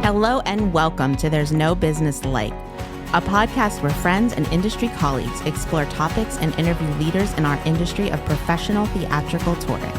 Hello and welcome to There's No Business Like, a podcast where friends and industry colleagues explore topics and interview leaders in our industry of professional theatrical touring.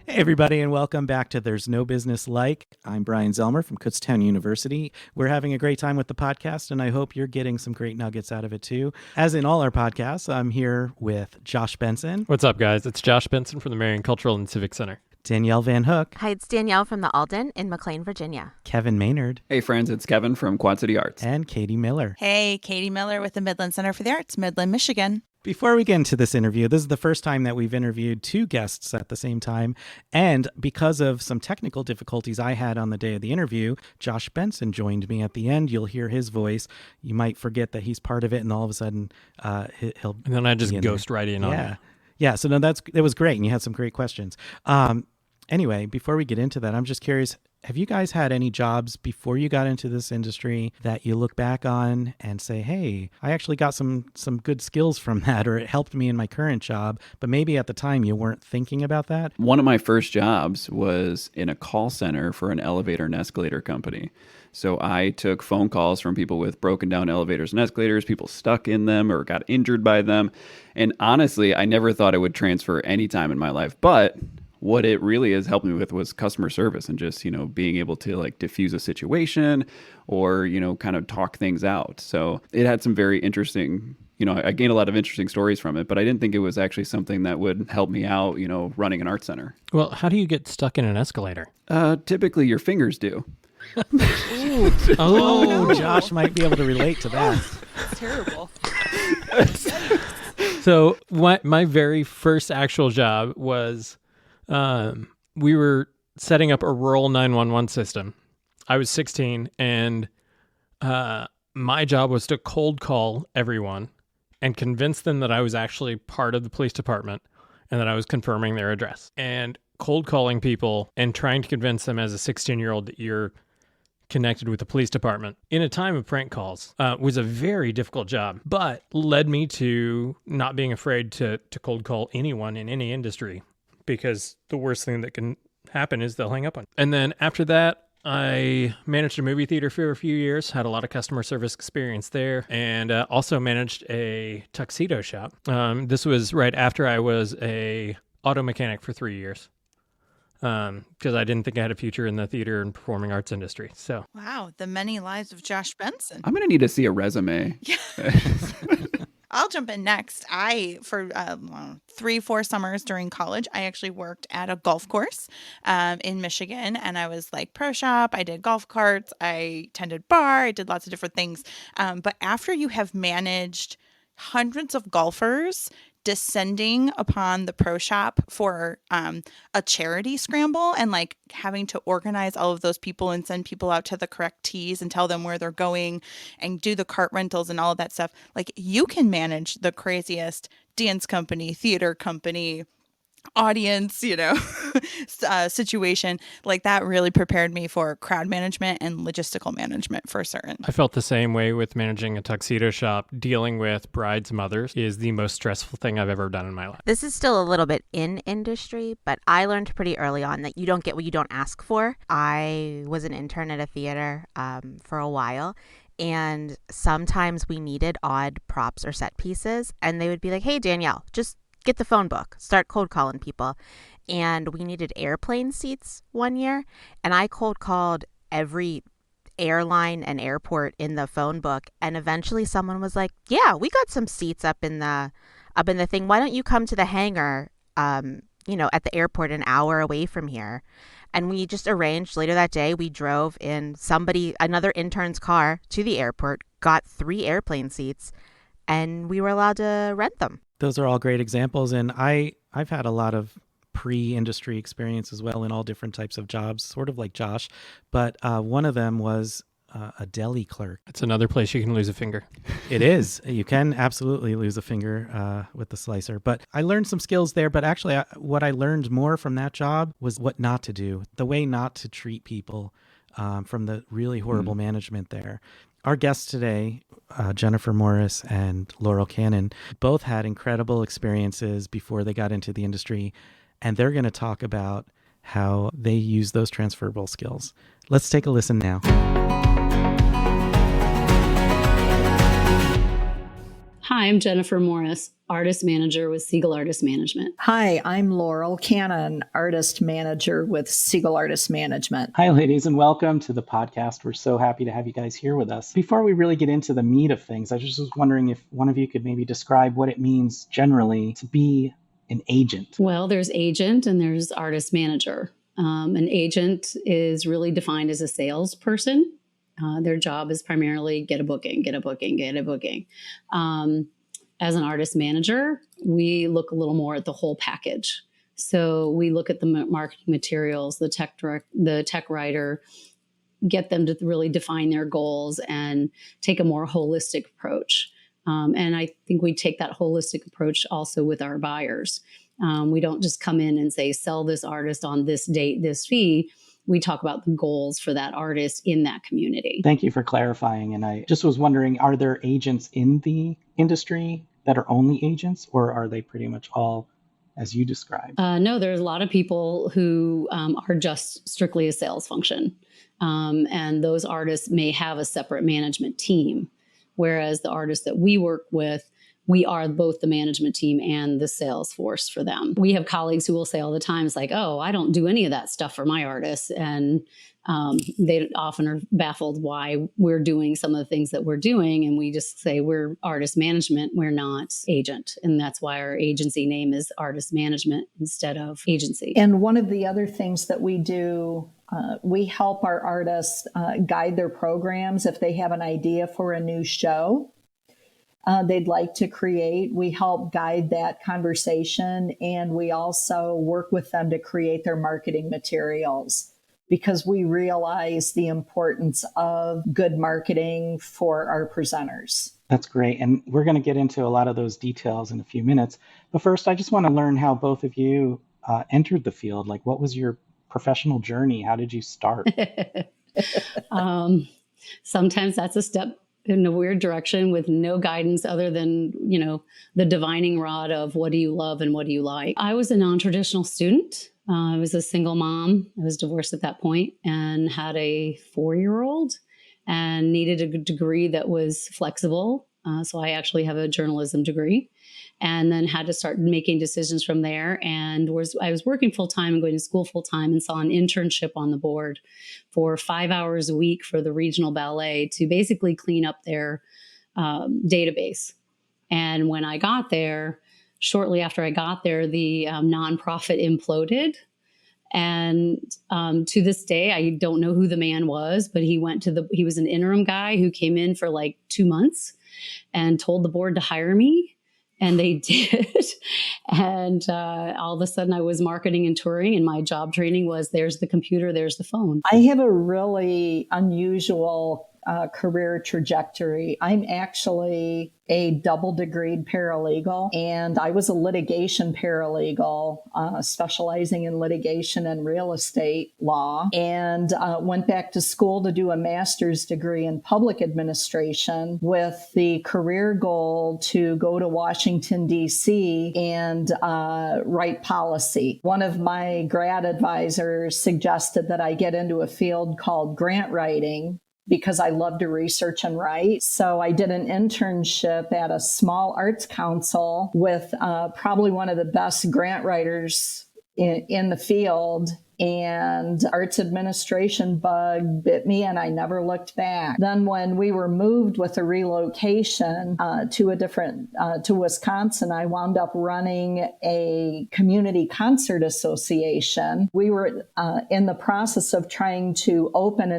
Hey everybody, and welcome back to There's No Business Like. I'm Brian Zelmer from Kutztown University. We're having a great time with the podcast, and I hope you're getting some great nuggets out of it too. As in all our podcasts, I'm here with Josh Benson. What's up, guys? It's Josh Benson from the Marion Cultural and Civic Center. Danielle Van Hook. Hi, it's Danielle from the Alden in McLean, Virginia. Kevin Maynard. Hey friends, it's Kevin from Quad City Arts. And Katie Miller. Hey, Katie Miller with the Midland Center for the Arts, Midland, Michigan. Before we get into this interview, this is the first time that we've interviewed two guests at the same time. And because of some technical difficulties I had on the day of the interview, Josh Benson joined me at the end. You'll hear his voice. You might forget that he's part of it, and all of a sudden he'll... And then I just ghost right in on it. Yeah, so no, it was great, and you had some great questions. Anyway, before we get into that, I'm just curious, have you guys had any jobs before you got into this industry that you look back on and say, hey, I actually got some good skills from that, or it helped me in my current job, but maybe at the time you weren't thinking about that? One of my first jobs was in a call center for an elevator and escalator company. So I took phone calls from people with broken down elevators and escalators, people stuck in them or got injured by them. And honestly, I never thought it would transfer any time in my life, but what it really has helped me with was customer service and just, being able to like diffuse a situation or, kind of talk things out. So it had some very interesting, I gained a lot of interesting stories from it, but I didn't think it was actually something that would help me out, running an art center. Well, how do you get stuck in an escalator? Typically your fingers do. Oh, Josh might be able to relate to that. It's terrible. So my very first actual job was... we were setting up a rural 911 system. I was 16, and my job was to cold call everyone and convince them that I was actually part of the police department and that I was confirming their address. And cold calling people and trying to convince them as a 16-year-old that you're connected with the police department in a time of prank calls was a very difficult job, but led me to not being afraid to cold call anyone in any industry, because the worst thing that can happen is they'll hang up on you. And then after that, I managed a movie theater for a few years, had a lot of customer service experience there, and also managed a tuxedo shop. This was right after I was a auto mechanic for 3 years, because I didn't think I had a future in the theater and performing arts industry. So, Wow, the many lives of Josh Benson. I'm going to need to see a resume. Yeah. I'll jump in next. For 3-4 summers during college, I actually worked at a golf course in Michigan, and I was like pro shop. I did golf carts. I tended bar. I did lots of different things. But after you have managed hundreds of golfers descending upon the pro shop for a charity scramble and like having to organize all of those people and send people out to the correct tees and tell them where they're going and do the cart rentals and all of that stuff, like you can manage the craziest dance company, theater company, audience, situation. Like that really prepared me for crowd management and logistical management for certain. I felt the same way with managing a tuxedo shop. Dealing with brides' mothers is the most stressful thing I've ever done in my life. This is still a little bit in industry, but I learned pretty early on that you don't get what you don't ask for. I was an intern at a theater for a while, and sometimes we needed odd props or set pieces, and they would be like, hey, Danielle, just get the phone book, start cold calling people. And we needed airplane seats one year, and I cold called every airline and airport in the phone book, and eventually someone was like, yeah, we got some seats up in the thing. Why don't you come to the hangar at the airport an hour away from here? And we just arranged. Later that day, we drove in another intern's car to the airport, got 3 airplane seats, and we were allowed to rent them. Those are all great examples, and I've had a lot of pre-industry experience as well in all different types of jobs, sort of like Josh, but one of them was a deli clerk. It's another place you can lose a finger. It is. You can absolutely lose a finger with the slicer, but I learned some skills there, but actually what I learned more from that job was what not to do, the way not to treat people from the really horrible management there. Our guests today, Jennifer Morris and Laurel Canan, both had incredible experiences before they got into the industry, and they're going to talk about how they use those transferable skills. Let's take a listen now. Hi, I'm Jennifer Morris, Artist Manager with Siegel Artist Management. Hi, I'm Laurel Canan, Artist Manager with Siegel Artist Management. Hi, ladies, and welcome to the podcast. We're so happy to have you guys here with us. Before we really get into the meat of things, I just was wondering if one of you could maybe describe what it means generally to be an agent. Well, there's agent and there's artist manager. An agent is really defined as a salesperson. Their job is primarily get a booking. As an artist manager, we look a little more at the whole package. So we look at the marketing materials, the tech writer, get them to really define their goals and take a more holistic approach. And I think we take that holistic approach also with our buyers. We don't just come in and say, sell this artist on this date, this fee. We talk about the goals for that artist in that community. Thank you for clarifying. And I just was wondering, are there agents in the industry that are only agents, or are they pretty much all as you described? No, there's a lot of people who are just strictly a sales function. And those artists may have a separate management team, whereas the artists that we work with, we are both the management team and the sales force for them. We have colleagues who will say all the time, it's like, oh, I don't do any of that stuff for my artists. And they often are baffled why we're doing some of the things that we're doing. And we just say we're artist management, we're not agent. And that's why our agency name is Artist Management instead of agency. And one of the other things that we do, we help our artists guide their programs if they have an idea for a new show they'd like to create. We help guide that conversation, and we also work with them to create their marketing materials because we realize the importance of good marketing for our presenters. That's great. And we're going to get into a lot of those details in a few minutes. But first, I just want to learn how both of you entered the field. Like, what was your professional journey? How did you start? Sometimes that's a step in a weird direction with no guidance other than, the divining rod of what do you love and what do you like. I was a non-traditional student. I was a single mom. I was divorced at that point and had a 4-year-old and needed a degree that was flexible. So I actually have a journalism degree, and then had to start making decisions from there. And I was working full time and going to school full time, and saw an internship on the board for 5 hours a week for the regional ballet to basically clean up their database. And when I got there, shortly after I got there, the nonprofit imploded. And to this day, I don't know who the man was, but he was an interim guy who came in for like 2 months and told the board to hire me. And they did. And all of a sudden I was marketing and touring, and my job training was there's the computer, there's the phone. I have a really unusual career trajectory. I'm actually a double degreed paralegal, and I was a litigation paralegal, specializing in litigation and real estate law, and went back to school to do a master's degree in public administration with the career goal to go to Washington, D.C. and write policy. One of my grad advisors suggested that I get into a field called grant writing, because I love to research and write. So I did an internship at a small arts council with probably one of the best grant writers in the field. And arts administration bug bit me, and I never looked back. Then when we were moved with a relocation to Wisconsin, I wound up running a community concert association. We were in the process of trying to open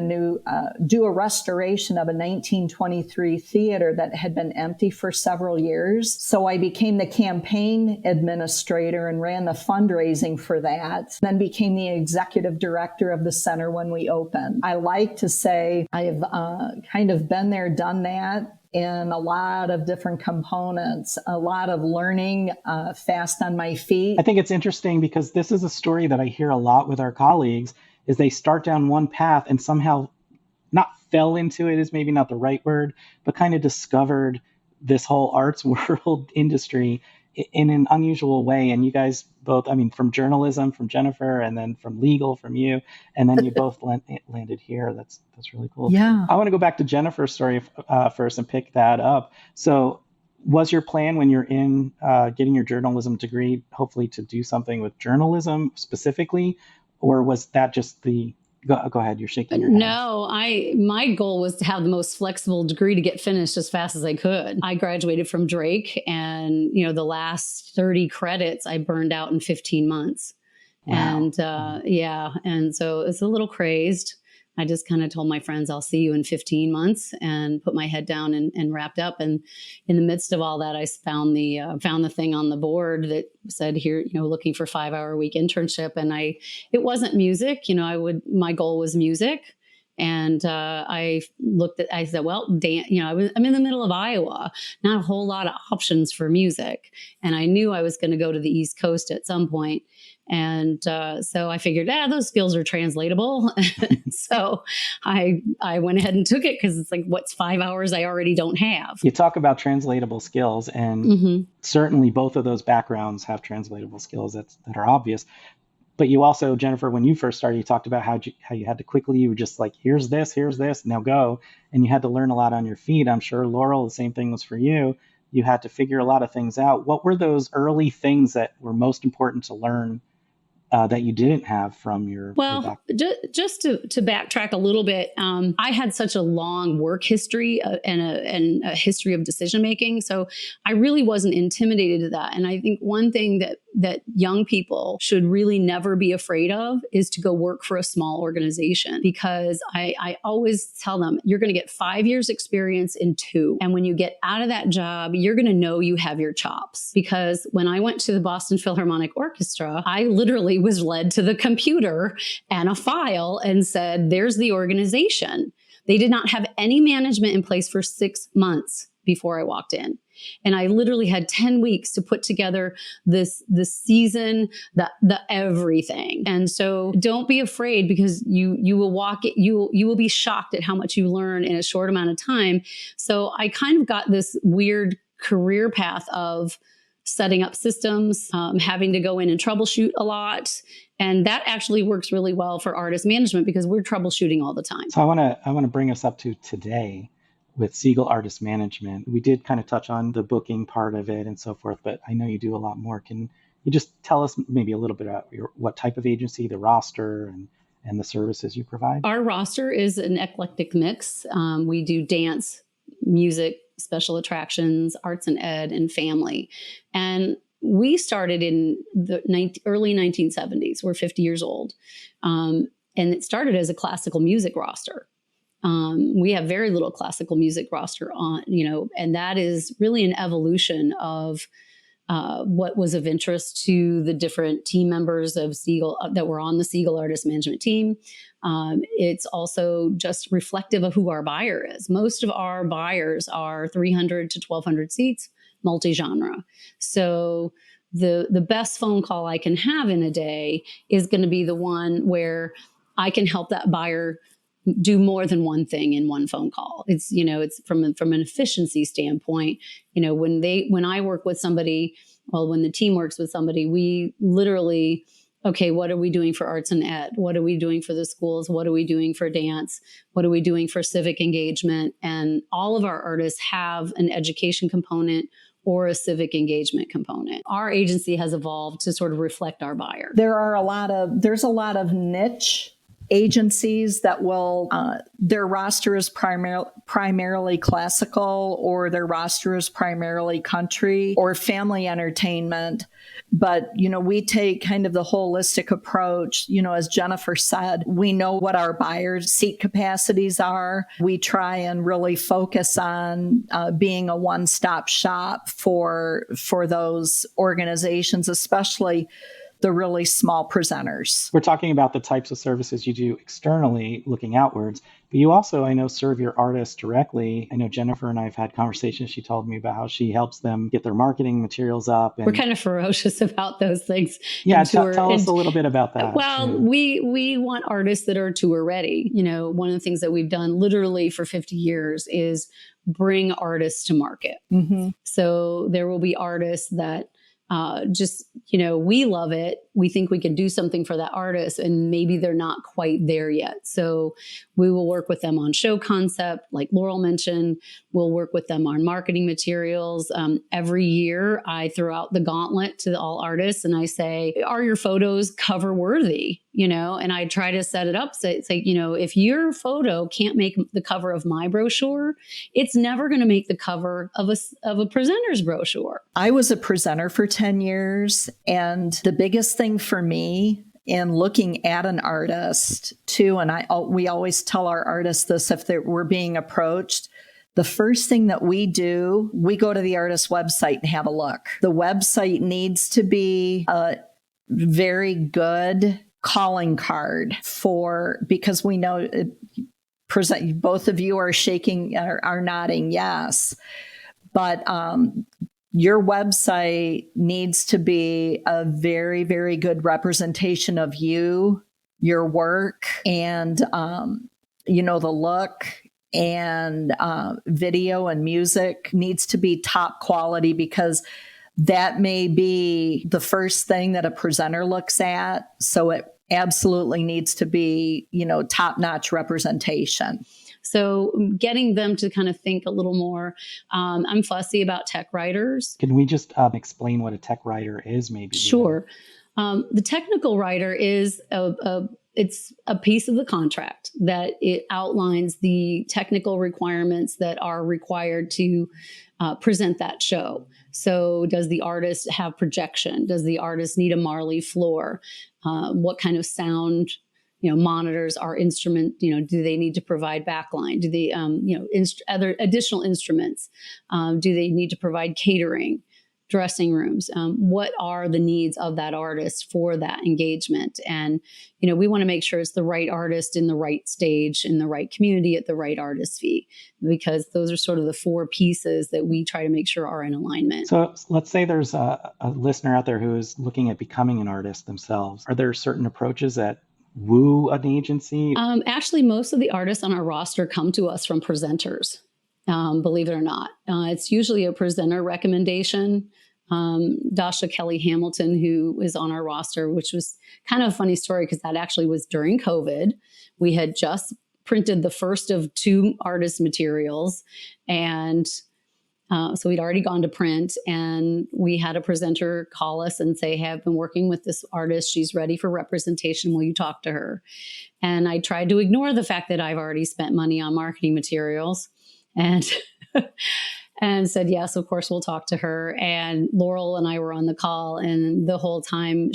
do a restoration of a 1923 theater that had been empty for several years. So I became the campaign administrator and ran the fundraising for that, then became the executive director of the center when we opened. I like to say I've kind of been there, done that in a lot of different components, a lot of learning fast on my feet. I think it's interesting because this is a story that I hear a lot with our colleagues is they start down one path and somehow not fell into it is maybe not the right word, but kind of discovered this whole arts world industry in an unusual way. And you guys both, I mean, from journalism, from Jennifer, and then from legal, from you, and then you both landed here. That's really cool. Yeah. I want to go back to Jennifer's story first and pick that up. So was your plan when you're in getting your journalism degree, hopefully to do something with journalism specifically, or was that just the go ahead, you're shaking your head. No, my goal was to have the most flexible degree to get finished as fast as I could. I graduated from Drake, and the last 30 credits I burned out in 15 months. Wow. And and so it's a little crazed. I just kind of told my friends, I'll see you in 15 months, and put my head down and wrapped up. And in the midst of all that, I found the thing on the board that said here, looking for 5-hour-a-week internship. And it wasn't music, my goal was music. And I said, well, I'm in the middle of Iowa, not a whole lot of options for music. And I knew I was going to go to the East Coast at some point. And so I figured, those skills are translatable. So I went ahead and took it, because it's like, what's 5 hours I already don't have? You talk about translatable skills, and certainly both of those backgrounds have translatable skills that are obvious. But you also, Jennifer, when you first started, you talked about how you had to quickly, you were just like, here's this, now go. And you had to learn a lot on your feet. I'm sure, Laurel, the same thing was for you. You had to figure a lot of things out. What were those early things that were most important to learn that you didn't have from your just to backtrack a little bit, I had such a long work history and a history of decision making, so I really wasn't intimidated to that. And I think one thing that young people should really never be afraid of is to go work for a small organization, because I always tell them, you're going to get 5 years experience in 2, and when you get out of that job, you're going to know you have your chops. Because when I went to the Boston Philharmonic Orchestra, I literally was led to the computer and a file and said, there's the organization. They did not have any management in place for 6 months before I walked in. And I literally had 10 weeks to put together this season, the everything. And so don't be afraid, because you will walk it, you will be shocked at how much you learn in a short amount of time. So I kind of got this weird career path of setting up systems, having to go in and troubleshoot a lot. And that actually works really well for artist management, because we're troubleshooting all the time. So I want to bring us up to today with Siegel Artist Management. We did kind of touch on the booking part of it and so forth, but I know you do a lot more. Can you just tell us maybe a little bit about what type of agency, the roster, and the services you provide? Our roster is an eclectic mix. We do dance, music, special attractions, arts and ed, and family. And we started in the early 1970s. We're 50 years old. And it started as a classical music roster. We have very little classical music roster on, and that is really an evolution of what was of interest to the different team members of Siegel that were on the Siegel Artist Management team. It's also just reflective of who our buyer is. Most of our buyers are 300 to 1,200 seats, multi-genre. So the best phone call I can have in a day is going to be the one where I can help that buyer do more than one thing in one phone call. It's, it's from an efficiency standpoint, when I work with somebody, when the team works with somebody, we literally, okay, what are we doing for arts and ed? What are we doing for the schools? What are we doing for dance? What are we doing for civic engagement? And all of our artists have an education component or a civic engagement component. Our agency has evolved to sort of reflect our buyer. There's a lot of niche agencies that will, their roster is primarily classical, or their roster is primarily country or family entertainment. But, we take kind of the holistic approach. As Jennifer said, we know what our buyers' seat capacities are. We try and really focus on being a one-stop shop for those organizations, especially the really small presenters. We're talking about the types of services you do externally, looking outwards, but you also, I know, serve your artists directly. I know Jennifer and I have had conversations. She told me about how she helps them get their marketing materials up. And we're kind of ferocious about those things. Yeah, tell us a little bit about that. Well, we want artists that are tour ready. One of the things that we've done literally for 50 years is bring artists to market. Mm-hmm. So there will be artists that just, we love it. We think we can do something for that artist, and maybe they're not quite there yet. So we will work with them on show concept, like Laurel mentioned. We'll work with them on marketing materials. Every year I throw out the gauntlet to all artists and I say, are your photos cover worthy? And I try to set it up. So it's like, if your photo can't make the cover of my brochure, it's never going to make the cover of a presenter's brochure. I was a presenter for 10 years. And the biggest thing for me in looking at an artist too, and we always tell our artists this if we're being approached, the first thing that we do, we go to the artist's website and have a look. The website needs to be a very good calling card because we know both of you are shaking, are nodding yes, but your website needs to be a very, very good representation of you, your work, and the look, and video and music needs to be top quality, because that may be the first thing that a presenter looks at. So it absolutely needs to be, top-notch representation. So getting them to kind of think a little more. I'm fussy about tech writers. Can we just explain what a tech writer is, maybe? Sure. The technical writer is it's a piece of the contract that it outlines the technical requirements that are required to present that show. So does the artist have projection? Does the artist need a Marley floor? What kind of sound, monitors are instrument, do they need to provide backline? Do they, other additional instruments? Do they need to provide catering, dressing rooms? What are the needs of that artist for that engagement? And, we want to make sure it's the right artist in the right stage, in the right community, at the right artist fee, because those are sort of the four pieces that we try to make sure are in alignment. So let's say there's a listener out there who is looking at becoming an artist themselves. Are there certain approaches that woo an agency? Actually, most of the artists on our roster come to us from presenters, believe it or not. It's usually a presenter recommendation. Dasha Kelly Hamilton, who is on our roster, which was kind of a funny story because that actually was during COVID. We had just printed the first of 2 artist materials, and so we'd already gone to print, and we had a presenter call us and say, hey, I've been working with this artist. She's ready for representation. Will you talk to her? And I tried to ignore the fact that I've already spent money on marketing materials and and said, yes, of course, we'll talk to her. And Laurel and I were on the call, and the whole time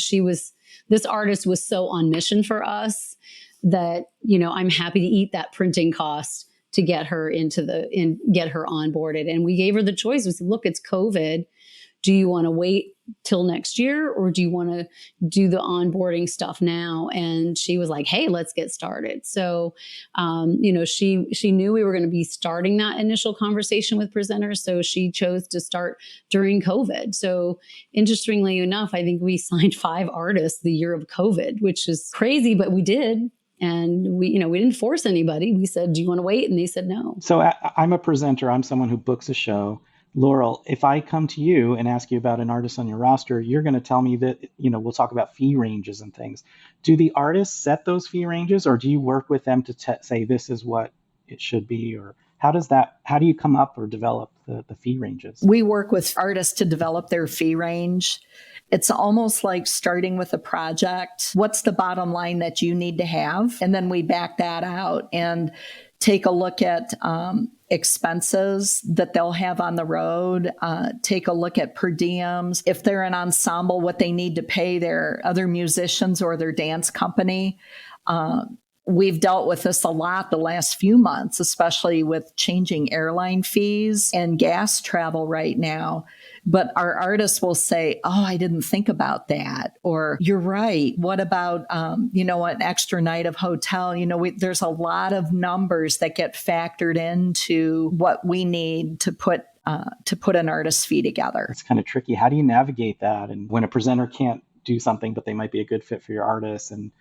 this artist was so on mission for us that, I'm happy to eat that printing cost to get her get her onboarded. And we gave her the choice. We said, look, it's COVID. Do you want to wait till next year, or do you want to do the onboarding stuff now? And she was like, hey, let's get started. So, she knew we were going to be starting that initial conversation with presenters. So she chose to start during COVID. So interestingly enough, I think we signed 5 artists the year of COVID, which is crazy, but we did. And we didn't force anybody. We said, do you want to wait? And they said no. So I'm a presenter. I'm someone who books a show. Laurel, if I come to you and ask you about an artist on your roster, you're going to tell me that, we'll talk about fee ranges and things. Do the artists set those fee ranges, or do you work with them to say this is what it should be? Or how do you come up or develop the fee ranges? We work with artists to develop their fee range. It's almost like starting with a project. What's the bottom line that you need to have? And then we back that out and take a look at expenses that they'll have on the road, take a look at per diems. If they're an ensemble, what they need to pay their other musicians or their dance company. We've dealt with this a lot the last few months, especially with changing airline fees and gas travel right now. But our artists will say, oh, I didn't think about that. Or you're right. What about, an extra night of hotel? There's a lot of numbers that get factored into what we need to put an artist's fee together. It's kind of tricky. How do you navigate that? And when a presenter can't do something, but they might be a good fit for your artist, and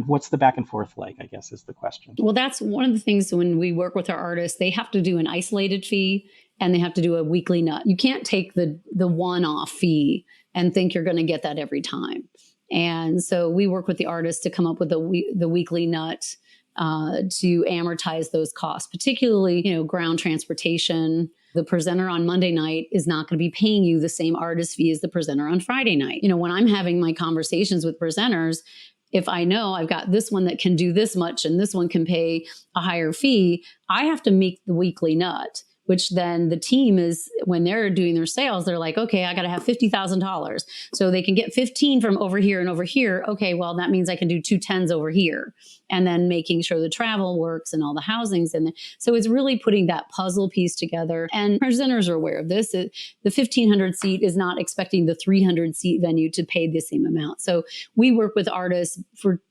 what's the back and forth like, I guess, is the question. Well, that's one of the things when we work with our artists, they have to do an isolated fee and they have to do a weekly nut. You can't take the one-off fee and think you're going to get that every time. And so we work with the artists to come up with the weekly nut to amortize those costs, particularly, ground transportation. The presenter on Monday night is not going to be paying you the same artist fee as the presenter on Friday night. When I'm having my conversations with presenters, if I know I've got this one that can do this much and this one can pay a higher fee, I have to make the weekly nut, which then the team is, when they're doing their sales, they're like, okay, I got to have $50,000. So they can get 15 from over here and over here. Okay, well, that means I can do 2 10s over here. And then making sure the travel works and all the housings. So it's really putting that puzzle piece together. And presenters are aware of this. The 1,500 seat is not expecting the 300 seat venue to pay the same amount. So we work with artists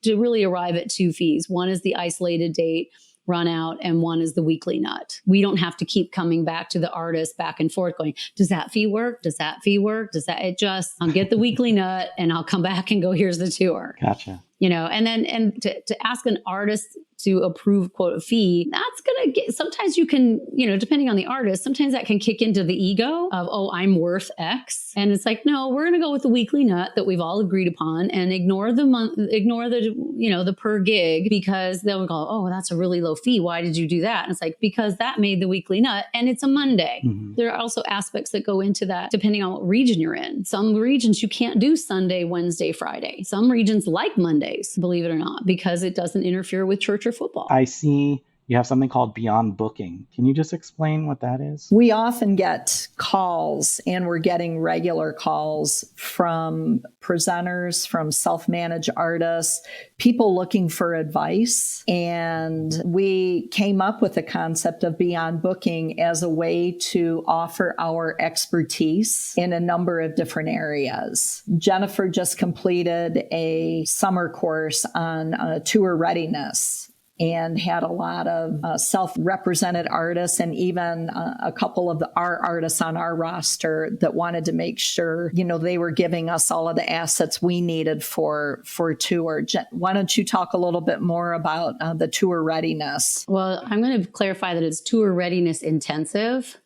to really arrive at 2 fees. One is the isolated date run out, and one is the weekly nut. We don't have to keep coming back to the artist back and forth going, does that fee work? Does that fee work? I'll get the weekly nut and I'll come back and go, here's the tour. Gotcha. And to ask an artist to approve, quote, a fee, that's going to get, sometimes you can, depending on the artist, sometimes that can kick into the ego of, oh, I'm worth X. And it's like, no, we're going to go with the weekly nut that we've all agreed upon and ignore the per gig, because they'll go, oh, that's a really low fee. Why did you do that? And it's like, because that made the weekly nut and it's a Monday. Mm-hmm. There are also aspects that go into that depending on what region you're in. Some regions you can't do Sunday, Wednesday, Friday. Some regions like Mondays, believe it or not, because it doesn't interfere with church or football. I see you have something called Beyond Booking. Can you just explain what that is? We often get calls, and we're getting regular calls from presenters, from self-managed artists, people looking for advice. And we came up with the concept of Beyond Booking as a way to offer our expertise in a number of different areas. Jennifer just completed a summer course on tour readiness, and had a lot of self-represented artists, and even a couple of our artists on our roster that wanted to make sure, they were giving us all of the assets we needed for tour. Why don't you talk a little bit more about the tour readiness? Well, I'm going to clarify that it's tour readiness intensive,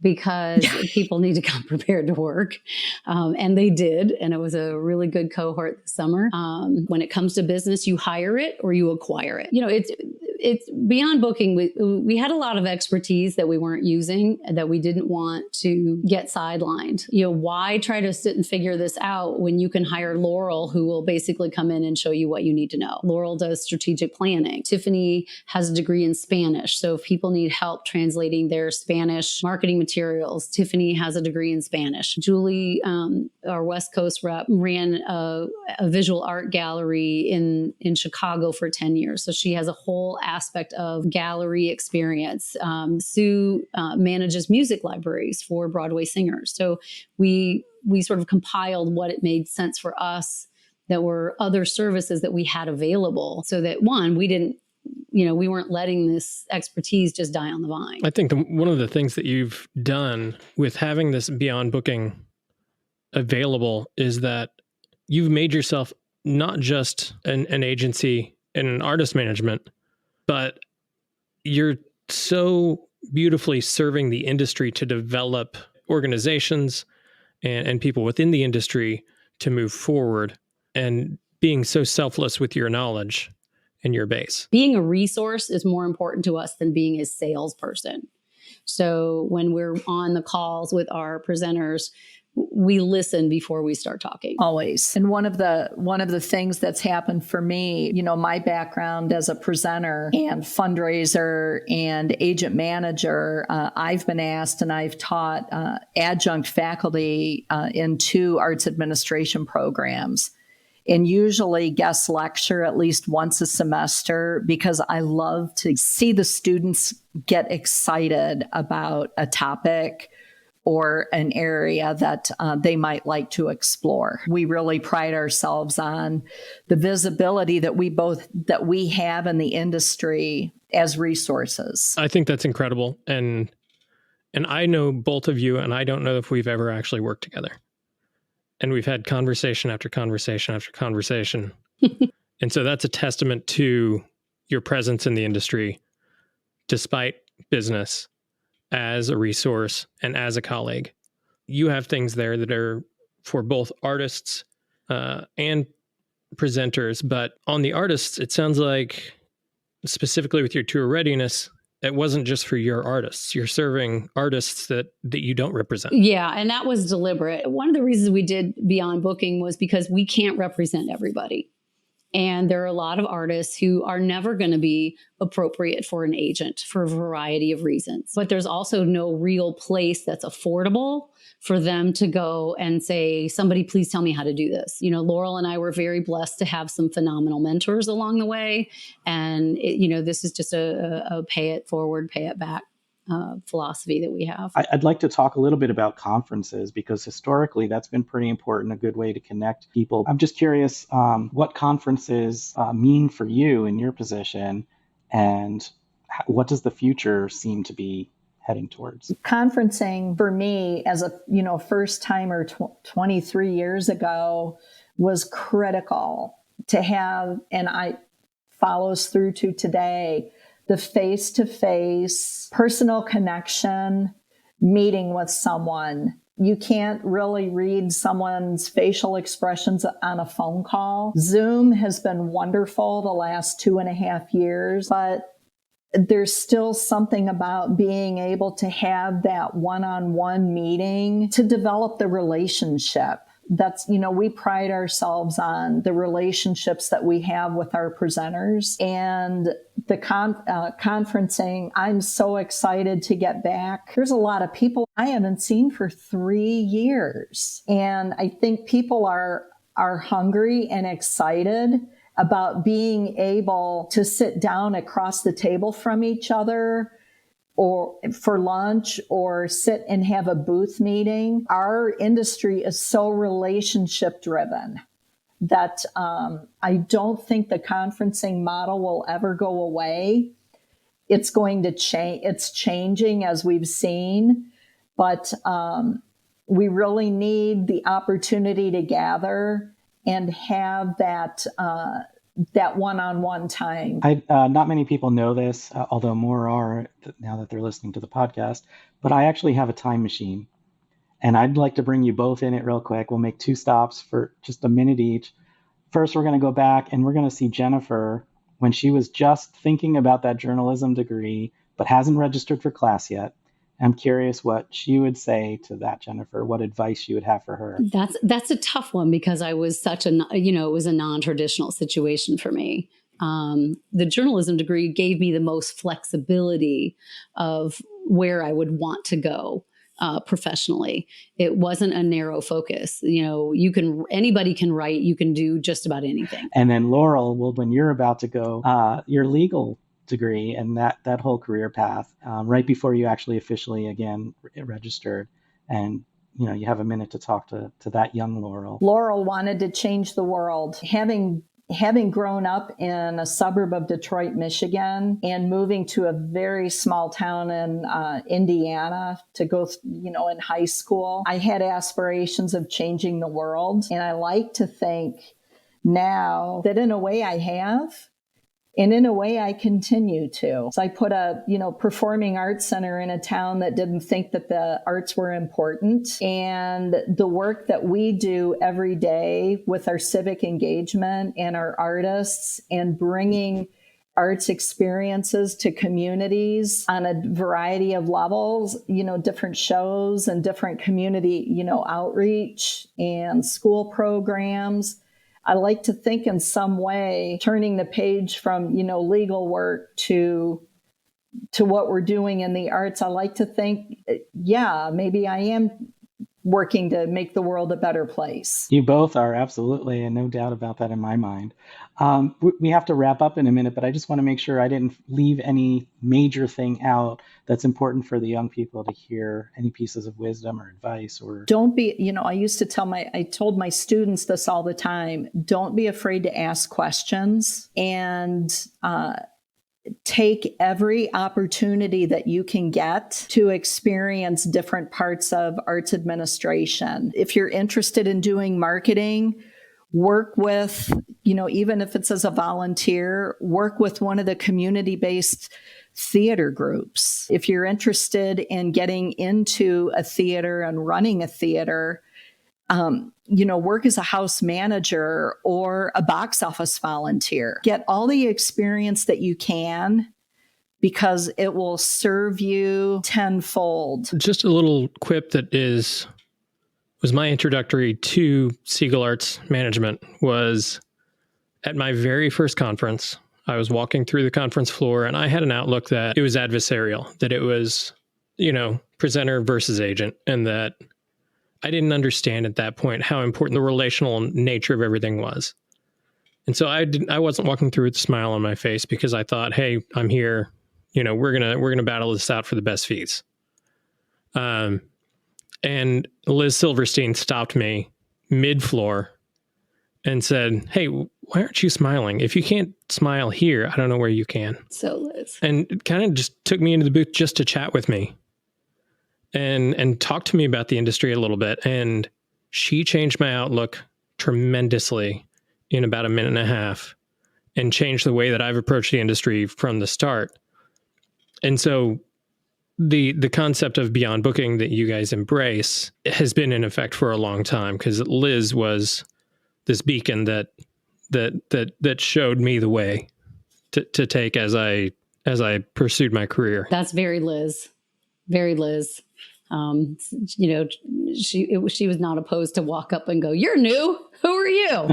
because people need to come prepared to work. And they did. And it was a really good cohort this summer. When it comes to business, you hire it or you acquire it. It's Beyond Booking. We had a lot of expertise that we weren't using, that we didn't want to get sidelined. Why try to sit and figure this out when you can hire Laurel, who will basically come in and show you what you need to know. Laurel does strategic planning. Tiffany has a degree in Spanish. So if people need help translating their Spanish marketing materials, Tiffany has a degree in Spanish. Julie, our West Coast rep, ran a visual art gallery in Chicago for 10 years. So she has a whole aspect of gallery experience. Sue manages music libraries for Broadway singers. So we sort of compiled what it made sense for us that were other services that we had available, so that one, we weren't letting this expertise just die on the vine. I think one of the things that you've done with having this Beyond Booking available is that you've made yourself not just an agency and an artist management, but you're so beautifully serving the industry to develop organizations and people within the industry to move forward, and being so selfless with your knowledge and your base. Being a resource is more important to us than being a salesperson. So when we're on the calls with our presenters, we listen before we start talking. Always. And one of the things that's happened for me, my background as a presenter and fundraiser and agent manager, I've been asked, and I've taught adjunct faculty in 2 arts administration programs, and usually guest lecture at least once a semester, because I love to see the students get excited about a topic or an area that they might like to explore. We really pride ourselves on the visibility that we have in the industry as resources. I think that's incredible. And I know both of you, and I don't know if we've ever actually worked together. And we've had conversation after conversation after conversation. And so that's a testament to your presence in the industry, despite business, as a resource and as a colleague. You have things there that are for both artists and presenters, but on the artists, it sounds like specifically with your tour readiness, it wasn't just for your artists. You're serving artists that you don't represent. Yeah, and that was deliberate. One of the reasons we did Beyond Booking was because we can't represent everybody. And there are a lot of artists who are never going to be appropriate for an agent for a variety of reasons. But there's also no real place that's affordable for them to go and say, somebody please tell me how to do this. You know, Laurel and I were very blessed to have some phenomenal mentors along the way. And, this is just a pay it forward, pay it back philosophy that we have. I'd like to talk a little bit about conferences, because historically that's been pretty important, a good way to connect people. I'm just curious what conferences mean for you in your position, and what does the future seem to be heading towards? Conferencing for me as a first timer 23 years ago was critical to have, and I follows through to today. The face-to-face personal connection, meeting with someone. You can't really read someone's facial expressions on a phone call. Zoom has been wonderful the last 2.5 years, but there's still something about being able to have that one-on-one meeting to develop the relationship. That's, we pride ourselves on the relationships that we have with our presenters, and the conferencing. I'm so excited to get back. There's a lot of people I haven't seen for 3 years. And I think people are hungry and excited about being able to sit down across the table from each other, or for lunch, or sit and have a booth meeting. Our industry is so relationship driven that I don't think the conferencing model will ever go away. It's going to change. It's changing, as we've seen, but we really need the opportunity to gather and have that one-on-one time. Not many people know this, although more are now that they're listening to the podcast, but I actually have a time machine, and I'd like to bring you both in it real quick. We'll make 2 stops for just a minute each. First, we're going to go back and we're going to see Jennifer when she was just thinking about that journalism degree, but hasn't registered for class yet. I'm curious what she would say to that, Jennifer, what advice you would have for her. That's a tough one, because I was it was a non-traditional situation for me. The journalism degree gave me the most flexibility of where I would want to go professionally. It wasn't a narrow focus. Anybody can write, you can do just about anything. And then Laurel, well, when you're about to go, your legal degree and that whole career path, right before you actually officially again registered, and you have a minute to talk to that young Laurel. Laurel wanted to change the world. Having grown up in a suburb of Detroit, Michigan, and moving to a very small town in Indiana to go, in high school, I had aspirations of changing the world. And I like to think now that in a way I have, and in a way I continue to. So I put a, performing arts center in a town that didn't think that the arts were important. And the work that we do every day with our civic engagement and our artists, and bringing arts experiences to communities on a variety of levels, different shows and different community, outreach and school programs. I like to think in some way, turning the page from, legal work to what we're doing in the arts. I like to think, maybe I am working to make the world a better place. You both are, absolutely, and no doubt about that in my mind. We have to wrap up in a minute, but I just want to make sure I didn't leave any major thing out that's important for the young people to hear. Any pieces of wisdom or advice? Or don't be, I told my students this all the time, don't be afraid to ask questions, and take every opportunity that you can get to experience different parts of arts administration. If you're interested in doing marketing, work with, even if it's as a volunteer, work with one of the community-based theater groups. If you're interested in getting into a theater and running a theater, work as a house manager or a box office volunteer. Get all the experience that you can because it will serve you tenfold. Just a little quip that was my introductory to Siegel Arts management was at my very first conference. I was walking through the conference floor and I had an outlook that it was adversarial, that it was, presenter versus agent, and that I didn't understand at that point how important the relational nature of everything was. And so I wasn't walking through with a smile on my face because I thought, hey, I'm here. We're gonna battle this out for the best fees. And Liz Silverstein stopped me mid-floor and said, hey, why aren't you smiling? If you can't smile here, I don't know where you can. So Liz. And kind of just took me into the booth just to chat with me and talk to me about the industry a little bit. And she changed my outlook tremendously in about a minute and a half and changed the way that I've approached the industry from the start. And so the concept of beyond booking that you guys embrace has been in effect for a long time, because Liz was this beacon that showed me the way to take as I pursued my career. That's very Liz. Very Liz. She was not opposed to walk up and go, "You're new. Who are you?"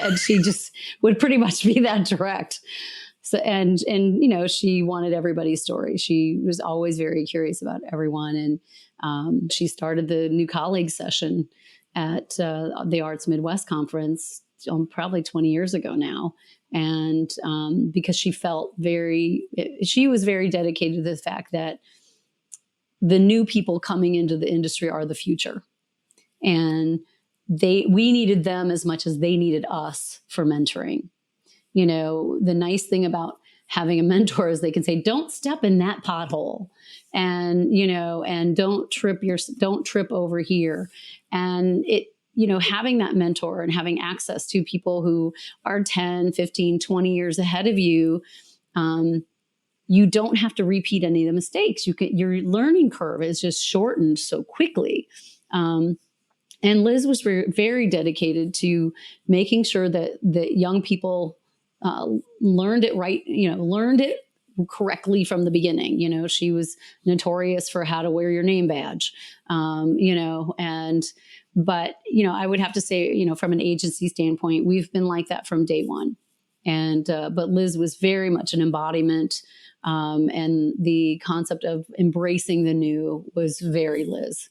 And she just would pretty much be that direct. So, and she wanted everybody's story. She was always very curious about everyone. And she started the new colleagues session at the Arts Midwest Conference probably 20 years ago now. And because she was very dedicated to the fact that the new people coming into the industry are the future. And we needed them as much as they needed us for mentoring. The nice thing about having a mentor is they can say, don't step in that pothole, and, and don't trip over here. And having that mentor and having access to people who are 10, 15, 20 years ahead of you, you don't have to repeat any of the mistakes. Your learning curve is just shortened so quickly. And Liz was very, very dedicated to making sure that young people learned it right, learned it correctly from the beginning. She was notorious for how to wear your name badge, but I would have to say, from an agency standpoint, we've been like that from day one. And, but Liz was very much an embodiment. And the concept of embracing the new was very Liz.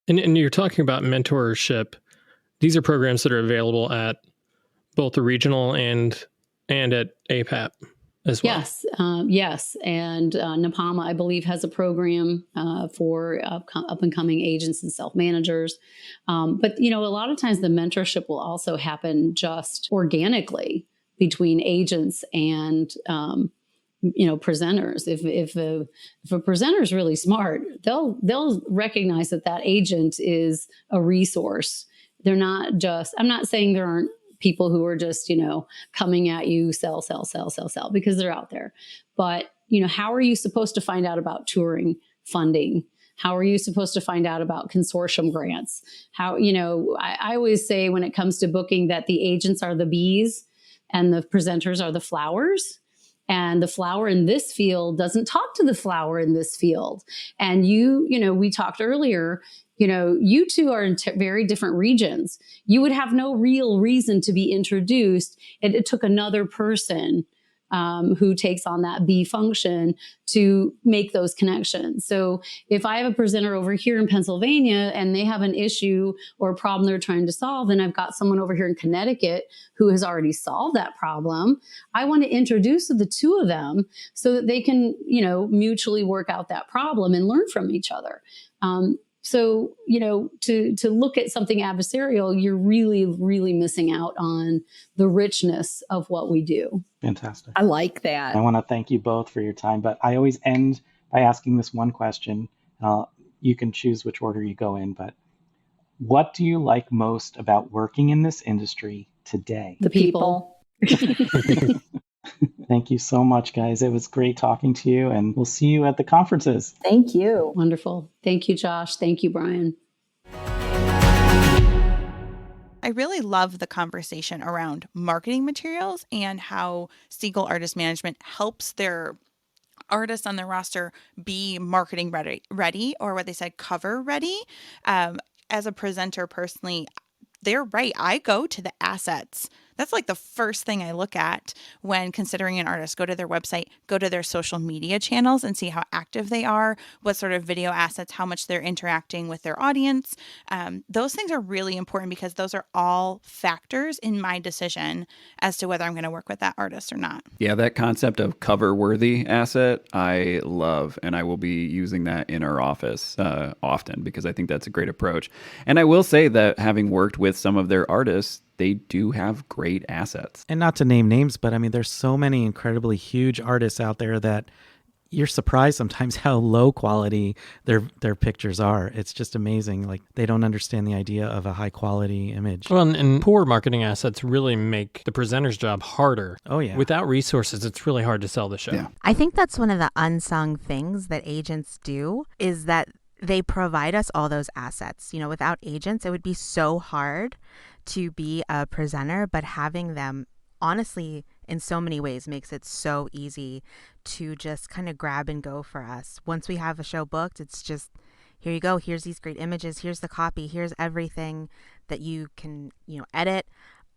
And you're talking about mentorship. These are programs that are available at both the regional and at APAP as well. Yes. And NAPAMA, I believe, has a program for up and coming agents and self-managers. But, a lot of times the mentorship will also happen just organically between agents and presenters. If a presenter is really smart, they'll recognize that agent is a resource. They're not just, I'm not saying there aren't people who are just, coming at you, sell, because they're out there. But, how are you supposed to find out about touring funding? How are you supposed to find out about consortium grants? How, I always say when it comes to booking that the agents are the bees and the presenters are the flowers. And the flower in this field doesn't talk to the flower in this field. And we talked earlier, you two are in very different regions. You would have no real reason to be introduced. It took another person who takes on that B function to make those connections. So if I have a presenter over here in Pennsylvania and they have an issue or a problem they're trying to solve, and I've got someone over here in Connecticut who has already solved that problem, I want to introduce the two of them so that they can, mutually work out that problem and learn from each other. So, to look at something adversarial, you're really, really missing out on the richness of what we do. Fantastic. I like that. I want to thank you both for your time, but I always end by asking this one question. You can choose which order you go in, but what do you like most about working in this industry today? The people. Thank you so much, guys. It was great talking to you, and we'll see you at the conferences. Thank you. Wonderful. Thank you, Josh. Thank you, Bryan. I really love the conversation around marketing materials and how Siegel Artist Management helps their artists on their roster be marketing ready, or what they said, cover ready. As a presenter personally, they're right. I go to the assets. That's like the first thing I look at when considering an artist. Go to their website, go to their social media channels and see how active they are, what sort of video assets, how much they're interacting with their audience. Those things are really important because those are all factors in my decision as to whether I'm going to work with that artist or not. Yeah, that concept of cover-worthy asset, I love, and I will be using that in our office often because I think that's a great approach. And I will say that having worked with some of their artists, they do have great assets. And not to name names, but I mean, there's so many incredibly huge artists out there that you're surprised sometimes how low quality their pictures are. It's just amazing. Like, they don't understand the idea of a high quality image. Well, and poor marketing assets really make the presenter's job harder. Oh, yeah. Without resources, it's really hard to sell the show. Yeah. I think that's one of the unsung things that agents do, is that they provide us all those assets. You know, without agents, it would be so hard to be a presenter, but having them, honestly, in so many ways makes it so easy to just kind of grab and go for us. Once we have a show booked, it's just, here you go. Here's these great images. Here's the copy. Here's everything that you can, edit.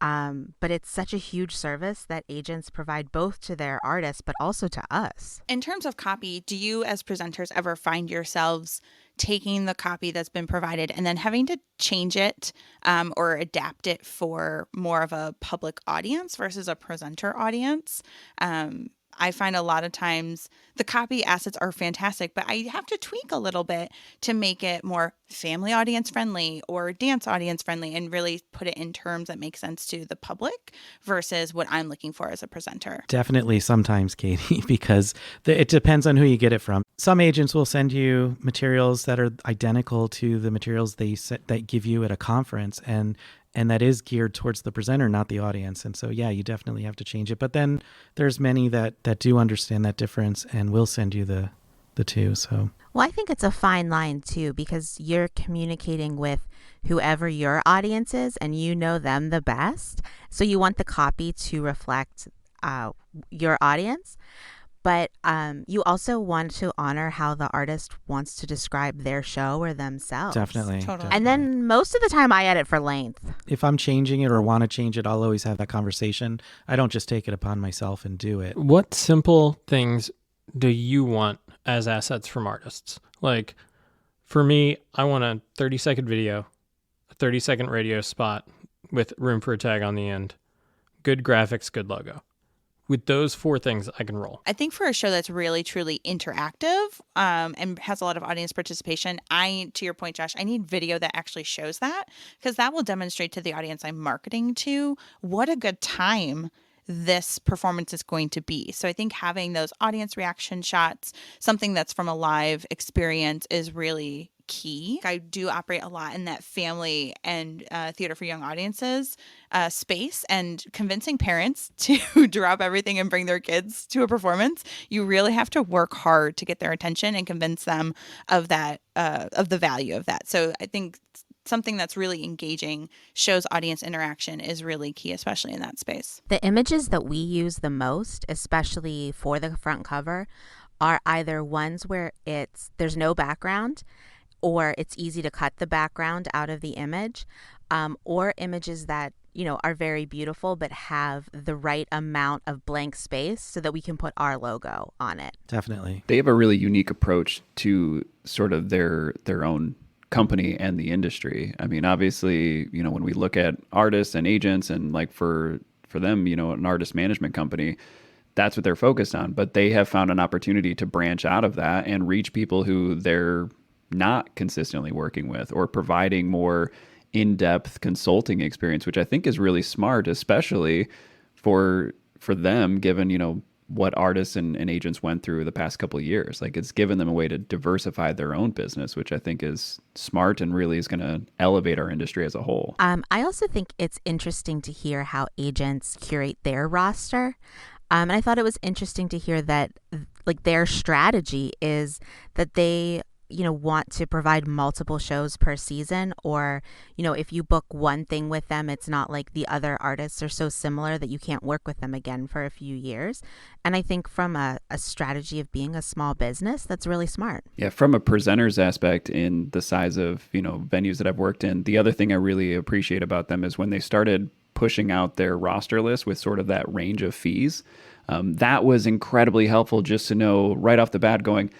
But it's such a huge service that agents provide both to their artists, but also to us. In terms of copy, do you as presenters ever find yourselves taking the copy that's been provided and then having to change it or adapt it for more of a public audience versus a presenter audience? I find a lot of times the copy assets are fantastic, but I have to tweak a little bit to make it more family audience friendly or dance audience friendly and really put it in terms that make sense to the public versus what I'm looking for as a presenter. Definitely sometimes, Katie, because it depends on who you get it from. Some agents will send you materials that are identical to the materials that give you at a conference, and that is geared towards the presenter, not the audience. And so, yeah, you definitely have to change it. But then there's many that do understand that difference and will send you the two. So, well, I think it's a fine line too, because you're communicating with whoever your audience is and you know them the best. So you want the copy to reflect your audience. But you also want to honor how the artist wants to describe their show or themselves. Definitely. Totally. And then most of the time I edit for length. If I'm changing it or want to change it, I'll always have that conversation. I don't just take it upon myself and do it. What simple things do you want as assets from artists? Like, for me, I want a 30-second video, a 30-second radio spot with room for a tag on the end, good graphics, good logo. With those 4 things, I can roll. I think for a show that's really, truly interactive and has a lot of audience participation, to your point, Josh, I need video that actually shows that, because that will demonstrate to the audience I'm marketing to what a good time this performance is going to be. So I think having those audience reaction shots, something that's from a live experience, is really key. I do operate a lot in that family and theater for young audiences space, and convincing parents to drop everything and bring their kids to a performance, you really have to work hard to get their attention and convince them of that, of the value of that. So I think something that's really engaging, shows audience interaction, is really key, especially in that space. The images that we use the most, especially for the front cover, are either ones where there's no background, or it's easy to cut the background out of the image, or images that, are very beautiful but have the right amount of blank space so that we can put our logo on it. Definitely. They have a really unique approach to sort of their own company and the industry. I mean, obviously, when we look at artists and agents, and like for them, an artist management company, that's what they're focused on. But they have found an opportunity to branch out of that and reach people who they're not consistently working with, or providing more in-depth consulting experience, which I think is really smart, especially for them, given, what artists and agents went through the past couple of years. Like, it's given them a way to diversify their own business, which I think is smart and really is going to elevate our industry as a whole. I also think it's interesting to hear how agents curate their roster. And I thought it was interesting to hear that like their strategy is that they want to provide multiple shows per season, or if you book one thing with them, it's not like the other artists are so similar that you can't work with them again for a few years. And I think from a strategy of being a small business, that's really smart. Yeah, from a presenter's aspect in the size of venues that I've worked in, the other thing I really appreciate about them is when they started pushing out their roster list with sort of that range of fees. That was incredibly helpful just to know right off the bat going,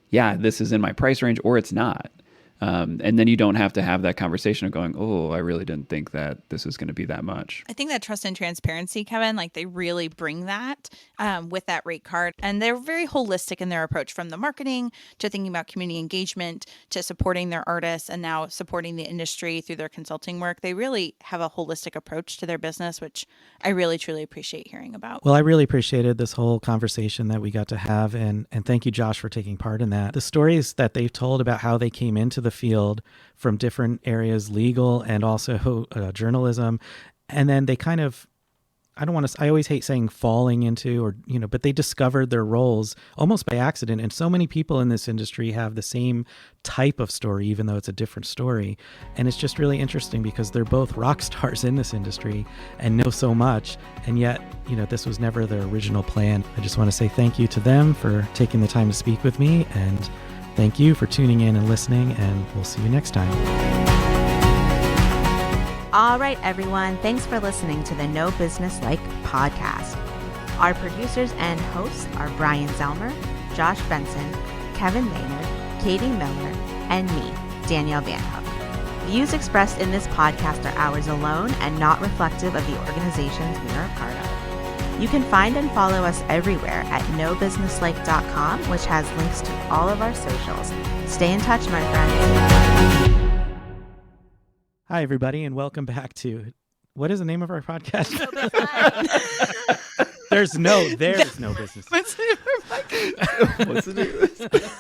yeah, this is in my price range or it's not. And then you don't have to have that conversation of going, oh, I really didn't think that this was going to be that much. I think that trust and transparency, Kevin, like they really bring that with that rate card. And they're very holistic in their approach, from the marketing to thinking about community engagement to supporting their artists and now supporting the industry through their consulting work. They really have a holistic approach to their business, which I really, truly appreciate hearing about. Well, I really appreciated this whole conversation that we got to have. And thank you, Josh, for taking part in that. The stories that they've told about how they came into the field from different areas, legal and also journalism. And then they kind of, I always hate saying falling into but they discovered their roles almost by accident. And so many people in this industry have the same type of story, even though it's a different story. And it's just really interesting because they're both rock stars in this industry and know so much. And yet, this was never their original plan. I just want to say thank you to them for taking the time to speak with me. And thank you for tuning in and listening, and we'll see you next time. All right, everyone. Thanks for listening to the No Business Like podcast. Our producers and hosts are Brian Zelmer, Josh Benson, Kevin Maynard, Katie Miller, and me, Danielle Van Hook. Views expressed in this podcast are ours alone and not reflective of the organizations we are a part of. You can find and follow us everywhere at nobusinesslike.com, which has links to all of our socials. Stay in touch, my friends. Hi, everybody, and welcome back to, what is the name of our podcast? There's no business. What's the name of our podcast? What's the name of this?